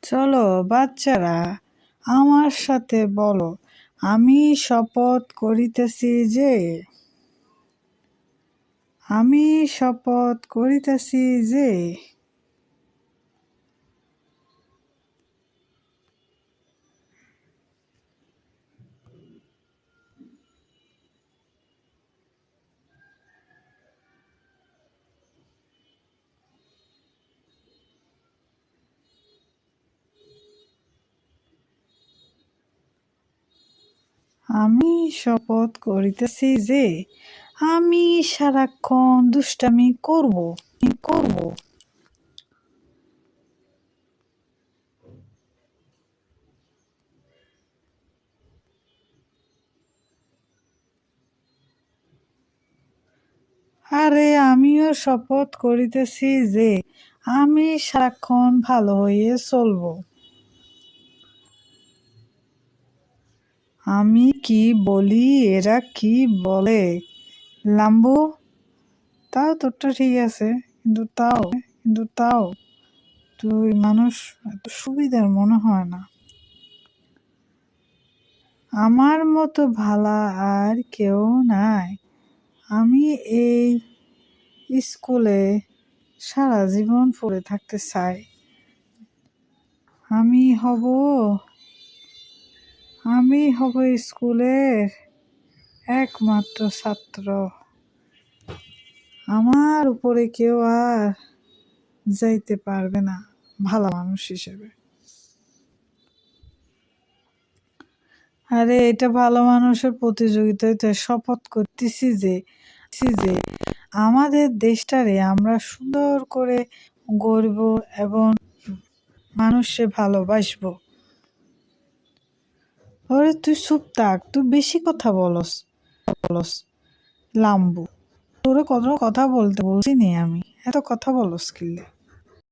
চলো বাচ্চারা, আমার সাথে বলো, আমি শপথ করিতেছি যে আমি শপথ করিতেছি যে আমি শপথ করিতেছি যে আমি সারাক্ষণ দুষ্টামি করব। আরে আমিও শপথ করিতেছি যে আমি সারাক্ষণ ভালো হয়ে চলব। আমি কি বলি এরা কি বলে? লাম্বু, তাও তোরটা ঠিক আছে, কিন্তু তাও তুই মানুষ এত সুবিধার মনে হয় না। আমার মতো ভালা আর কেউ নাই। আমি এই স্কুলে সারা জীবন পড়ে থাকতে চাই। আমি হব আমি হব স্কুলের একমাত্র ছাত্র। আমার উপরে কেউ আর যাইতে পারবে না ভালো মানুষ হিসেবে। আরে এটা ভালো মানুষের প্রতিযোগিতায় তো শপথ করতেছি যে আমাদের দেশটারে আমরা সুন্দর করে গড়ব এবং মানুষে ভালোবাসবো। ওরে তুই চুপ থাক, তুই বেশি কথা বলস লাম্বু। তোরে কত কথা বলতে বলছি নি আমি, এত কথা বলস কিলে?